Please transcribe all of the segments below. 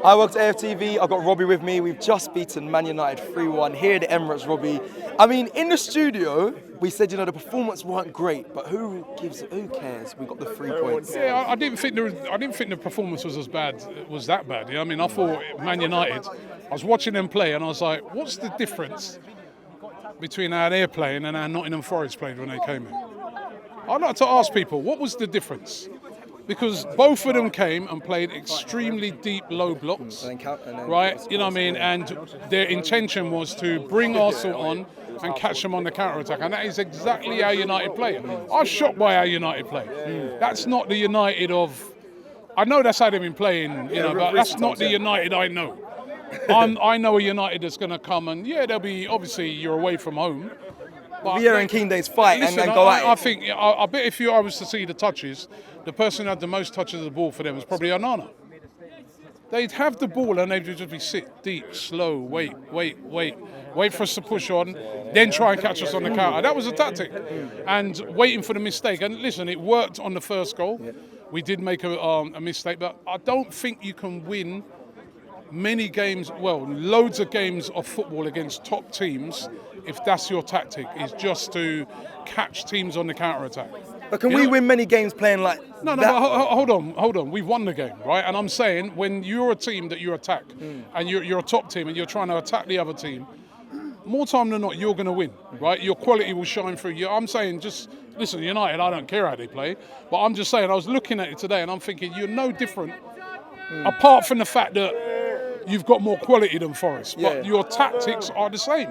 I work at AFTV, I've got Robbie with me. We've just beaten Man United 3-1 here at the Emirates, Robbie. I mean, in the studio, we said, the performance weren't great, but who cares? We got the 3 points. Yeah, I didn't think the performance was that bad. I mean, I thought Man United, I was watching them play and I was like, what's the difference between how they're playing and how Nottingham Forest played when they came in? I'd like to ask people, what was the difference? Because both of them came and played extremely deep, low blocks, right? You know what I mean? And their intention was to bring Arsenal on and catch them on the counter-attack. And that is exactly how United play. I was shocked by how United play. That's not the United of... I know that's how they've been playing, but that's not the United I know. I know a United that's going to come and, they'll be... Obviously, you're away from home. Vieira and Keane days fight and go at it. I bet if I was to see the touches, the person who had the most touches of the ball for them was probably Onana. They'd have the ball and they'd just be sit deep, slow, wait for us to push on, then try and catch us on the counter. That was a tactic. And waiting for the mistake. And listen, it worked on the first goal. We did make a mistake, but I don't think you can win many games, loads of games of football against top teams if that's your tactic, is just to catch teams on the counter-attack. But can we win many games playing like No, that? hold on. We've won the game, right? And I'm saying when you're a team that you attack and you're a top team and you're trying to attack the other team, more time than not, you're going to win, right? Your quality will shine through. I'm saying just, listen, United, I don't care how they play, but I'm just saying, I was looking at it today and I'm thinking you're no different, apart from the fact that you've got more quality than Forest, but your tactics are the same.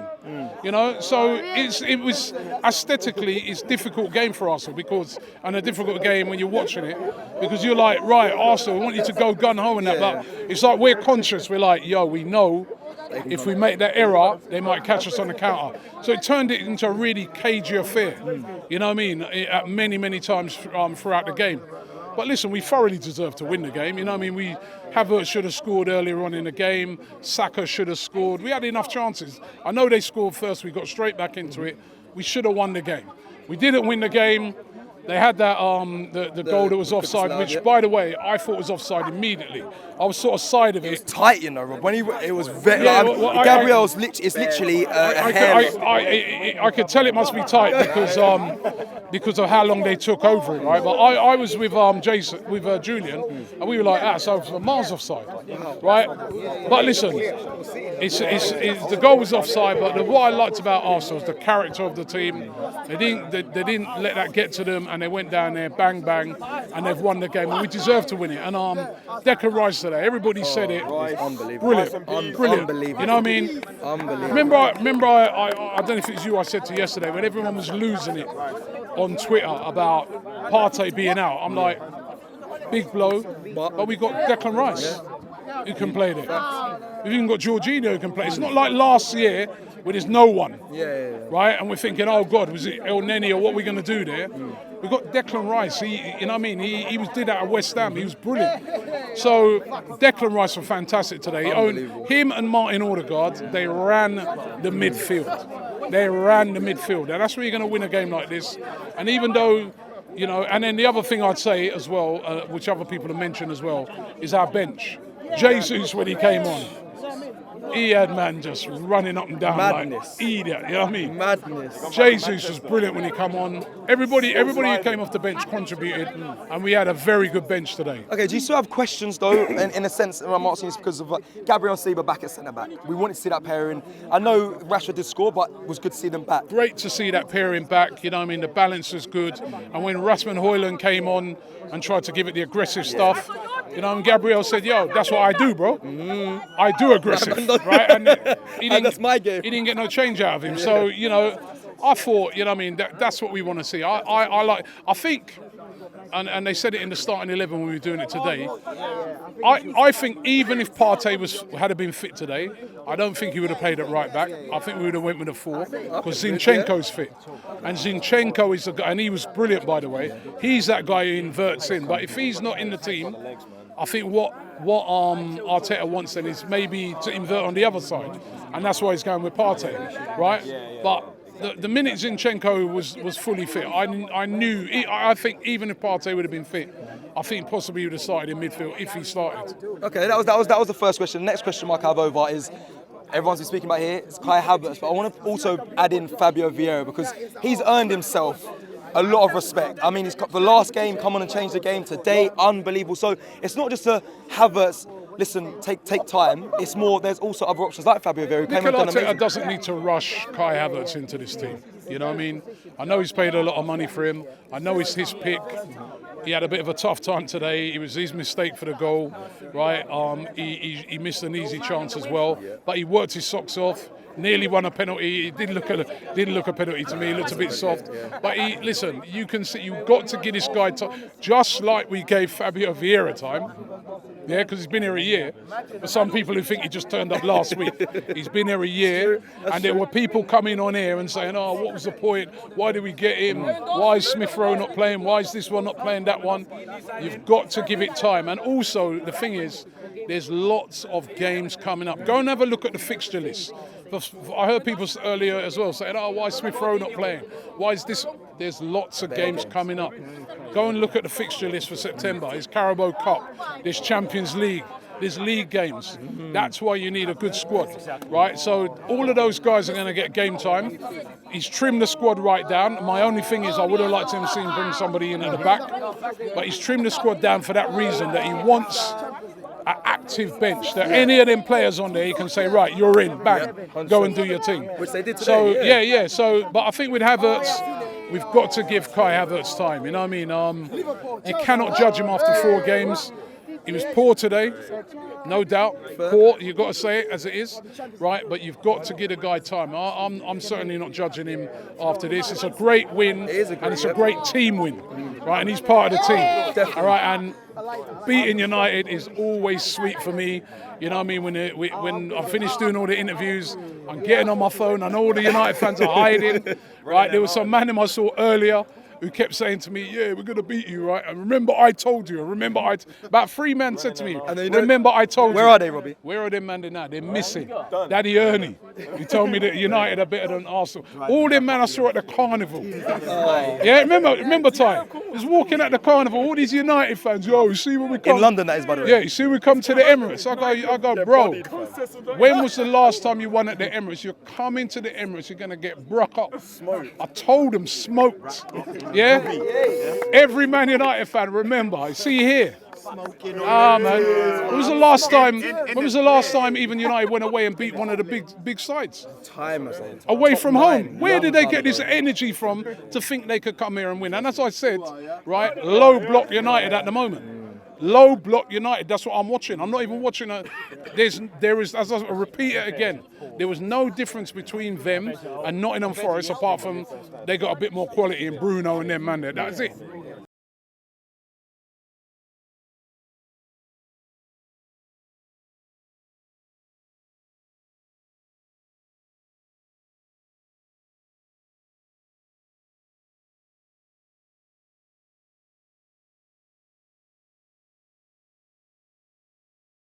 So it was aesthetically, it's a difficult game for Arsenal and a difficult game when you're watching it, because you're like, right, Arsenal, we want you to go gun ho and that, but it's like we're conscious. We're like, we know if we make that error, they might catch us on the counter. So it turned it into a really cagey affair. You know what I mean? At many times throughout the game. But listen, we thoroughly deserve to win the game. You know what I mean? Havertz should have scored earlier on in the game. Saka should have scored. We had enough chances. I know they scored first. We got straight back into it. We should have won the game. We didn't win the game. They had that the goal that was offside, which, by the way, I thought was offside immediately. I was sort of side of it. It was tight, Rob. When it was very. Gabriel's literally a hair. I could tell it must be tight because of how long they took over it, right? But I was with Julian, and we were like, so it's miles offside, right? But listen, the goal was offside. But what I liked about Arsenal was the character of the team. They didn't let that get to them, and they went down there, bang, and they've won the game, and we deserve to win it. And Declan Rice today, everybody said it. Unbelievable. Brilliant. You know what I mean? Unbelievable. Remember, I don't know if it was you I said to yesterday, when everyone was losing it on Twitter about Partey being out, I'm like, big blow, but we got Declan Rice who can play there. We've even got Jorginho who can play. It's not like last year where there's no one, right? And we're thinking, oh God, was it El Neni or what are we going to do there? We've got Declan Rice. He did that at West Ham. He was brilliant. So Declan Rice was fantastic today. Him and Martin Odegaard, they ran the midfield. And that's where you're going to win a game like this. And even though, and then the other thing I'd say as well, which other people have mentioned as well, is our bench. Jesus, when he came on, he had man just running up and down like idiot, you know what I mean? Madness. Jesus was brilliant when he come on. Everybody who came off the bench contributed, and we had a very good bench today. Okay, do you still have questions though? In a sense, I'm asking this because of Gabriel Saliba back at centre back. We wanted to see that pairing. I know Rashford did score, but it was good to see them back. Great to see that pairing back. You know what I mean? The balance was good, and when Rasmus Højlund came on and tried to give it the aggressive stuff. And Gabriel said, that's what I do, bro. I do aggressive, right? And that's my game. He didn't get no change out of him. So, I thought, that's what we want to see. I think, and they said it in the starting 11 when we were doing it today, I think even if Partey had been fit today, I don't think he would have played at right back. I think we would have went with a 4 because Zinchenko's fit. And Zinchenko is the guy, and he was brilliant, by the way. He's that guy who inverts in. But if he's not in the team, I think what Arteta wants then is maybe to invert on the other side. And that's why he's going with Partey, right? But the minute Zinchenko was fully fit, I knew. I think even if Partey would have been fit, I think possibly he would have started in midfield if he started. Okay, that was the first question. The next question mark I have over is, everyone's been speaking about here, it's Kai Havertz, but I want to also add in Fabio Vieira because he's earned himself a lot of respect. I mean, he's got the last game, come on and change the game. Today, unbelievable. So it's not just a Havertz, listen, take time. It's more, there's also other options like Fabio Vieira, who came and done amazing. Doesn't need to rush Kai Havertz into this team. You know what I mean? I know he's paid a lot of money for him. I know it's his pick. He had a bit of a tough time today. It was his mistake for the goal, right? He missed an easy chance as well, but he worked his socks off. Nearly won a penalty. It didn't look a penalty to me. It looked a bit soft. But listen, you can see you've got to give this guy time, just like we gave Fabio Vieira time. Yeah, because he's been here a year. For some people who think he just turned up last week, he's been here a year, and there were people coming on here and saying, "Oh, what was the point? Why did we get him? Why is Smith Rowe not playing? Why is this one not playing that one?" You've got to give it time. And also, the thing is, there's lots of games coming up. Go and have a look at the fixture list. I heard people earlier as well saying, "Oh, why is Smith Rowe not playing? Why is this?" There's lots of games coming up. Go and look at the fixture list for September. There's Carabao Cup, there's Champions League, there's league games. That's why you need a good squad, right? So all of those guys are going to get game time. He's trimmed the squad right down. My only thing is I would have liked him to see him bring somebody in at the back, but he's trimmed the squad down for that reason, that he wants an active bench, that any of them players on there, he can say, right, you're in, bang, go and do your thing. Which they did today. So yeah. So, but I think with Havertz, we've got to give Kai Havertz time. You know what I mean? You cannot judge him after 4 games. He was poor today, no doubt. Poor, you've got to say it as it is, right? But you've got to give a guy time. I'm certainly not judging him after this. It's a great win, and it's a great team win, right? And he's part of the team, all right? And beating United is always sweet for me. You know what I mean? When I finish doing all the interviews, I'm getting on my phone. I know all the United fans are hiding, right? There was some man whom I saw earlier who kept saying to me, "Yeah, we're going to beat you, right? And remember I told you, about 3 men said to me, remember I told you." Where are they, Robbie? Where are them man now? They're missing. Daddy Ernie, he told me that United are better than Arsenal. All them men I saw at the carnival. Yeah, remember Ty? Was walking at the carnival, all these United fans, "Yo, you see when we come?" In London, that is, by the way. Yeah, you see we come to the Emirates. I go, bro, when was the last time you won at the Emirates? You're coming to the Emirates, you're going to get bruck up. I told them, smoked. Yeah? Every Man United fan, remember, see here. Man. When was the last time even United went away and beat one of the big sides? Away from home. Where did they get this energy from to think they could come here and win? And as I said, right, low block United at the moment. Low block United, that's what I'm watching. I'm not even watching there is, as I repeat it again, there was no difference between them and Nottingham Forest apart from they got a bit more quality in Bruno and them, man. That's it.